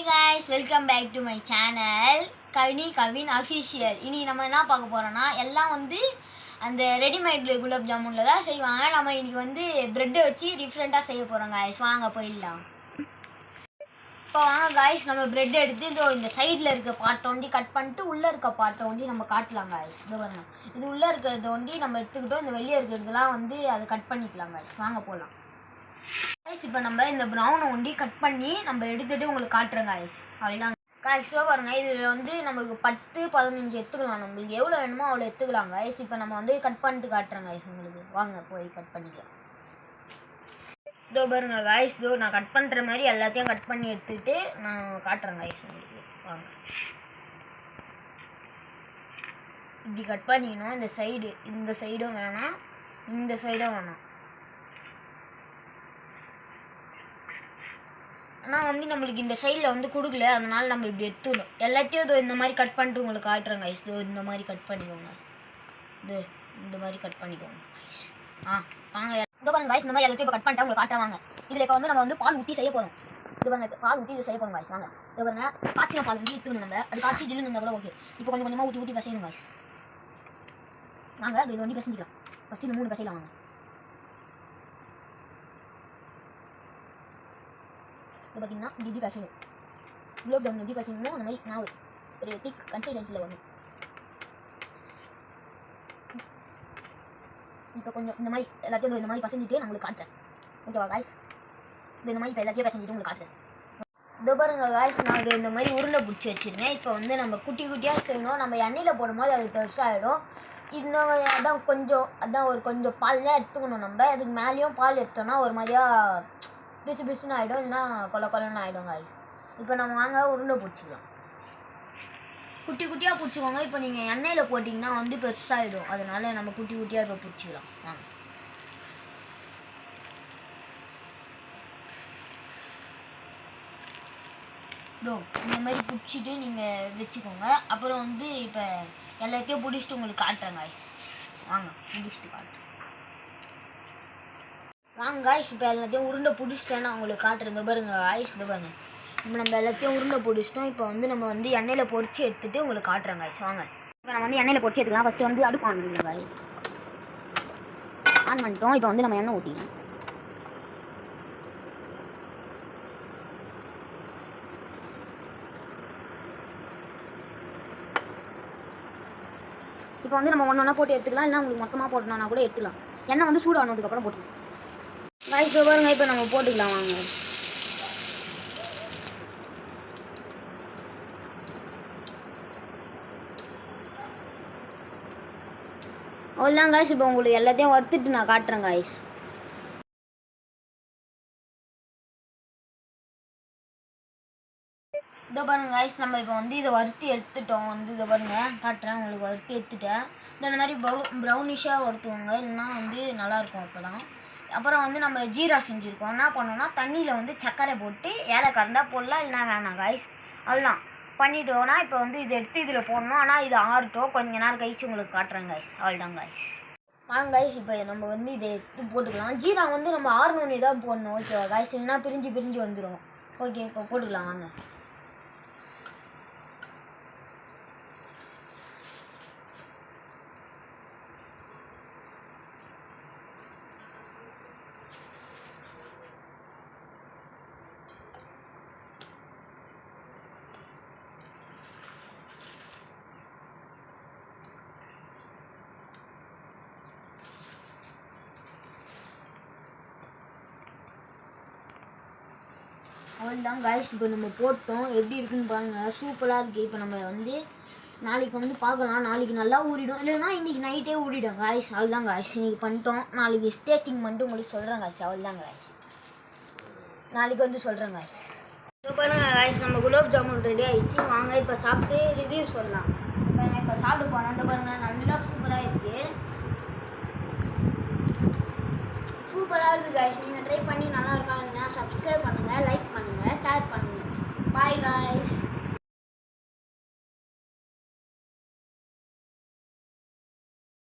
Hi guys, welcome back to my channel Kavin Official. இனி நம்ம என்ன பார்க்க போறோம்னா எல்லாம் அந்த ரெடிமேட் குலாப் ஜாமுன்ல தான் செய்வாங்க. நம்ம இன்னைக்கு பிரெட் வச்சு டிஃபரெண்டா செய்ய போறோம் guys. வாங்க போயிடலாம். இப்போ வாங்க guys, நம்ம பிரெட் எடுத்து இந்த சைடுல இருக்க பார்ட் ஒண்டி கட் பண்ணிட்டு உள்ள இருக்க பார்ட் ஒண்டி நம்ம காட்டலாம் guys. இது பாருங்க. இது உள்ள இருக்கிறது ஒண்டி நம்ம எடுத்துக்கிட்டோம். இந்த வெளிய இருக்கிறதெல்லாம் அது கட் பண்ணிக்கலாம் guys. வாங்க போலாம். guys, இப்போ நம்ம இந்த ப்ரௌன் ஒண்டி கட் பண்ணி நம்ம எடுத்துட்டு உங்களுக்கு காட்டுறோம் guys. அவ்வளவுதான் guys. பாருங்க, இதுல நமக்கு 10-15 எடுத்துக்கலாம். நம்மளுக்கு எவ்வளவு வேணுமோ அவ்வளவு எடுத்துக்கலாம் guys. இப்போ நம்ம கட் பண்ணிட்டு காட்டுறோம் guys உங்களுக்கு. வாங்க போய் கட் பண்ணிக்கலாம். இதோ பாருங்க guys, நான் கட் பண்ற மாதிரி எல்லாத்தையும் கட் பண்ணி எடுத்துட்டு நான் காட்டுறேன் guys உங்களுக்கு. வாங்க, இப்படி கட் பண்ணிக்கணும். இந்த சைடும் வேணாம், இந்த சைடும் வேணாம். ஆனால் நம்மளுக்கு இந்த சைடில் கொடுக்கல, அதனால நம்ம இப்படி எடுத்துக்கணும். எல்லாத்தையும் இந்த மாதிரி கட் பண்ணிட்டு உங்களுக்கு காட்டுறேன் guys. இந்த மாதிரி கட் பண்ணிக்கோங்க. இந்த மாதிரி கட் பண்ணிக்கோங்க guys. வாங்க பாருங்க guys, இந்த மாதிரி எல்லாத்தையும் இப்போ கட் பண்ணிட்டா உங்களுக்கு காட்டுறாங்க. இதில் இப்போ நம்ம பால் ஊற்றி செய்ய போகிறோம். இது பாருங்க, பால் ஊற்றி இது செய்ய போகிறோம் guys. வாங்க, இது பாருங்க, காய்ச்சின பால் ஊற்றணும். நம்ம அது காய்ச்சி ஜில்லுன்னு இருந்தால் கூட ஓகே. இப்போ கொஞ்சம் கொஞ்சமாக ஊற்றி பிசையணும் guys. வாங்க, இது ஒண்டி பிசைஞ்சிக்கலாம். ஃபஸ்ட்டு இந்த 3 பிசையலாம். வாங்க, இது பார்த்தீங்கன்னா இப்படி பேசணும். குலோப் ஜாமுன் எப்படி பேசணுமோ அந்த மாதிரி மாவு ஒரு திக் கன்சிஸ்டன்சியில் வரும். இப்போ கொஞ்சம் இந்த மாதிரி எல்லாத்தையும் இந்த மாதிரி பசஞ்சிட்டு நான் உங்களுக்கு காட்டுறேன். ஓகேவா காய்ஸ்? இந்த மாதிரி இப்போ எல்லாத்தையும் பசஞ்சிட்டு உங்களுக்கு காட்டுறேன். இதோ பாருங்க காய்ஸ், நான் இந்த மாதிரி உருண்டை பிடிச்சி வச்சுருந்தேன். இப்போ நம்ம குட்டி குட்டியாக செய்யணும். நம்ம எண்ணெயில் போடும்போது அது பெருசாகிடும். அதான் ஒரு கொஞ்சம் பால் தான் எடுத்துக்கணும். நம்ம அதுக்கு மேலேயும் பால் எடுத்தோம்னா ஒரு மாதிரியாக பிசுன்னு ஆகிடும், இல்லைன்னா கொலன்னு ஆகிடும் காய்ஸ். இப்போ நம்ம வாங்க உருண்டை பிடிச்சிக்கலாம். குட்டி குட்டியாக பிடிச்சிக்கோங்க. இப்போ நீங்கள் எண்ணெயில் போட்டிங்கன்னா பெருசாகிடும். அதனால நம்ம குட்டி குட்டியாக இப்போ பிடிச்சிக்கலாம். வாங்க, இந்த மாதிரி பிடிச்சிட்டு நீங்கள் வச்சுக்கோங்க. அப்புறம் இப்போ எல்லாத்தையும் பிடிச்சிட்டு உங்களுக்கு காட்டுறேன் காய்ஸ். வாங்க, பிடிச்சிட்டு காட்டுறேன். வாங்க காய்ஸ், இப்போ எல்லாத்தையும் உருண்டை பிடிச்சிட்டேன்னு நான் உங்களுக்கு காட்டுறது பாருங்க காய்ஸ். இது பாருங்க, இப்போ நம்ம எல்லாத்தையும் உருண்டை பிடிச்சிட்டோம். இப்போ நம்ம எண்ணெயில் பொரிச்சு எடுத்துகிட்டு உங்களுக்கு காட்டுறேன் காய்ஸ். வாங்க, இப்போ நம்ம எண்ணெயில் பொரிச்சு எடுத்துக்கலாம். ஃபஸ்ட்டு அடுப்பு ஆன் பண்ணிக்கலாம் காய்ஸ். ஆன் பண்ணிட்டோம். இப்போ நம்ம எண்ணெய் ஊற்றிக்கலாம். இப்போ நம்ம ஒன்றா போட்டு எடுத்துக்கலாம். இல்லைனா உங்களுக்கு மொத்தமாக போட்டோம்னா கூட எடுத்துக்கலாம். எண்ணெய் சூடானதுக்கப்புறம் போட்டுக்கலாம் காய்ஸ். பாருங்க, இப்போ நம்ம போட்டுக்கலாம். வாங்க, அவ்வளோதான் காய்ஸ். இப்போ உங்களுக்கு எல்லாத்தையும் வறுத்துட்டு நான் காட்டுறேன் காய்ஸ். இதோ பாருங்க காய்ஸ், நம்ம இப்போ இதை வறுத்து எடுத்துட்டோம். இதை பாருங்க காட்டுறேன் உங்களுக்கு. வறுத்து எடுத்துட்டேன். இந்த மாதிரி ப்ரௌனிஷாக வறுத்துவோங்க, இல்லைன்னா நல்லாயிருக்கும். அப்போ தான் அப்புறம் நம்ம ஜீரா செஞ்சுருக்கோம். என்ன பண்ணோன்னா தண்ணியில் சர்க்கரை போட்டு ஏலக்காய் இருந்தால் போடலாம், இல்லைனா வேணாம் காய்ஸ். அதெல்லாம் பண்ணிட்டோன்னா இப்போ இதை எடுத்து இதில் போடணும். ஆனால் இது ஆறட்டும், கொஞ்ச நேரம் கழிச்சு உங்களுக்கு காட்டுறேன் காய்ஸ். அவ்வளோதான் காய்ஸ். வாங்க காய்ஸ், இப்போ நம்ம இதை எடுத்து போட்டுக்கலாம். ஜீரா நம்ம ஆறணுன்னே தான் போடணும். ஓகேவா காய்ஸ்? இல்லைனா பிரிஞ்சு வந்துடும். ஓகே, இப்போ போட்டுக்கலாம். வாங்க, அவ்வளோதான் காய்ஸ். இப்போ நம்ம போட்டோம். எப்படி இருக்குன்னு பாருங்கள், சூப்பராக இருக்குது. இப்போ நம்ம நாளைக்கு பார்க்கலாம். நாளைக்கு நல்லா ஊறிடும், இல்லைன்னா இன்றைக்கி நைட்டே ஊறிடும் காய்ஸ். அவ்வளோதான் காய்ஸ், இன்றைக்கி பண்ணிட்டோம். நாளைக்கு டேஸ்டிங் பண்ணிட்டு உங்களுக்கு சொல்கிறேன் காய்ஸ். அவ்வளோதான் காய்ஸ், நாளைக்கு சொல்கிறேன் காய்ஸ். இப்போ பாருங்கள் காய்ஸ், நம்ம குலோப் ஜாமுன் ரெடி ஆகிடுச்சு. வாங்க இப்போ சாப்பிட்டு ரிவ்யூ சொல்லலாம். இப்போ நான் இப்போ சாப்பிட போகிறேன். இந்த பாருங்கள், நல்லா சூப்பராக இருக்குது. சூப்பராக இருக்குது காய்ஸ். நீங்கள் ட்ரை பண்ணி நல்லா இருக்காங்கன்னா சப்ஸ்கிரைப் பண்ணுங்கள், லைக் பண்ணுங்கள், ஷேர் பண்ணுங்கள். Bye guys.